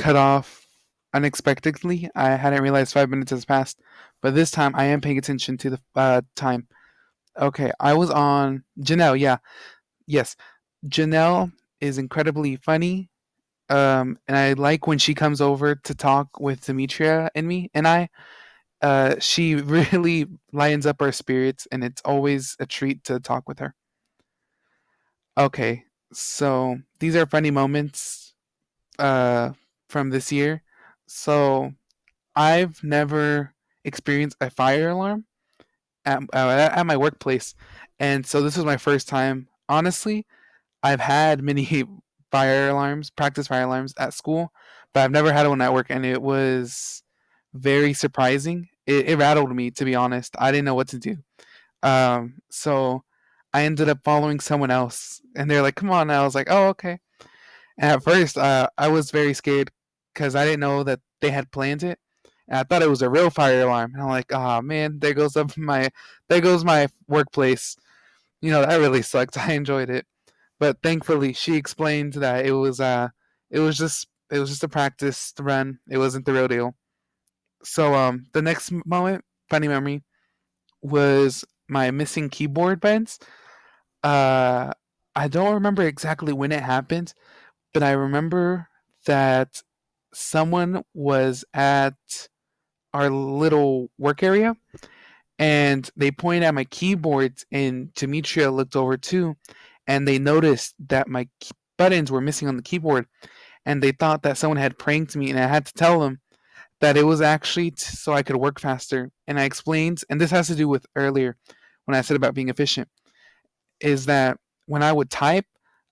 cut off unexpectedly. I hadn't realized 5 minutes has passed, but this time I am paying attention to the time. Okay, I was on Janelle. Yeah, yes, Janelle is incredibly funny. And I like when she comes over to talk with Demetria and me and I. She really lightens up our spirits, and it's always a treat to talk with her. Okay, so these are funny moments uh, from this year. So I've never experienced a fire alarm at my workplace, and so this was my first time. Honestly, I've had many fire alarms, practice fire alarms at school, but I've never had one at work, and it was very surprising. It rattled me, to be honest. I didn't know what to do. So I ended up following someone else, and they're like, "Come on!" And I was like, "Oh, okay." And at first, I was very scared because I didn't know that they had planned it. And I thought it was a real fire alarm, and I'm like, "Oh man, there goes my workplace." That really sucked. I enjoyed it, but thankfully, she explained that it was just a practice run. It wasn't the real deal. So the next moment, funny memory, was my missing keyboard buttons. Uh, I don't remember exactly when it happened, but I remember that someone was at our little work area and they pointed at my keyboards, and Demetria looked over too, and they noticed that my buttons were missing on the keyboard, and they thought that someone had pranked me, and I had to tell them that it was actually so I could work faster. And I explained, and this has to do with earlier when I said about being efficient, is that when I would type,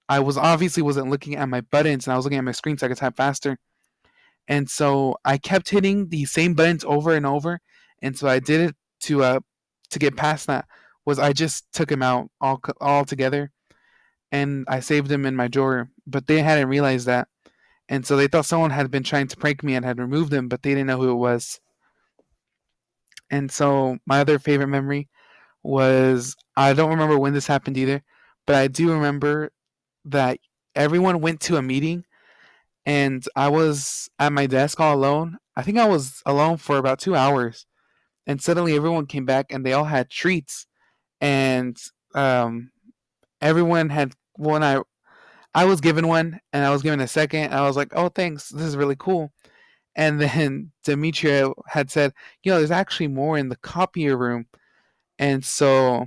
I was obviously wasn't looking at my buttons and I was looking at my screen so I could type faster. And so I kept hitting the same buttons over and over. And so I did it to get past that was I just took them out all together and I saved them in my drawer. But they hadn't realized that, and so they thought someone had been trying to prank me and had removed them, but they didn't know who it was. And so my other favorite memory was I don't remember when this happened either, but I do remember that everyone went to a meeting and I was at my desk all alone. I think I was alone for about 2 hours, and suddenly everyone came back and they all had treats, and um, everyone had one. I was given one, and I was given a second. And I was like, "Oh, thanks! This is really cool." And then Demetria had said, there's actually more in the copier room. And so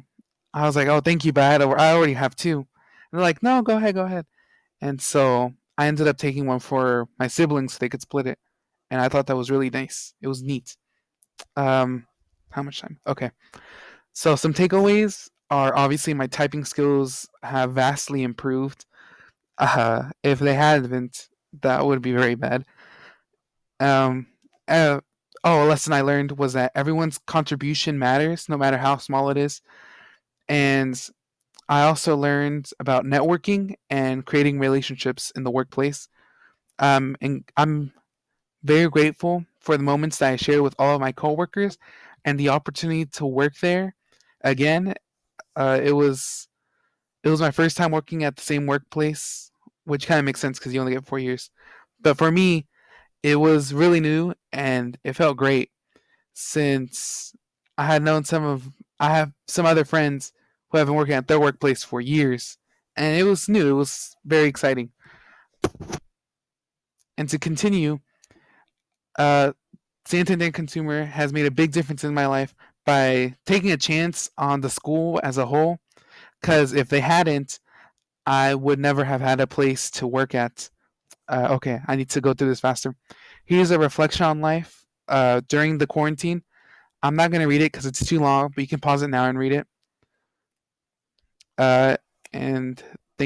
I was like, oh, thank you, but I already have two. And they're like, no, go ahead, go ahead. And so I ended up taking one for my siblings so they could split it. And I thought that was really nice. It was neat. Um, how much time? Okay. So some takeaways are obviously my typing skills have vastly improved. If they hadn't, that would be very bad. Um, uh, a lesson I learned was that everyone's contribution matters, no matter how small it is. And I also learned about networking and creating relationships in the workplace. And I'm very grateful for the moments that I shared with all of my coworkers and the opportunity to work there. Again, it was my first time working at the same workplace, which kind of makes sense because you only get 4 years. But for me, it was really new and it felt great since I had known I have some other friends who have been working at their workplace for years, and it was new. It was very exciting. And to continue, uh, Santander Consumer has made a big difference in my life by taking a chance on the school as a whole. Because if they hadn't, I would never have had a place to work at. Okay, I need to go through this faster. Here's a reflection on life during the quarantine. I'm not going to read it because it's too long, but you can pause it now and read it. Uh, and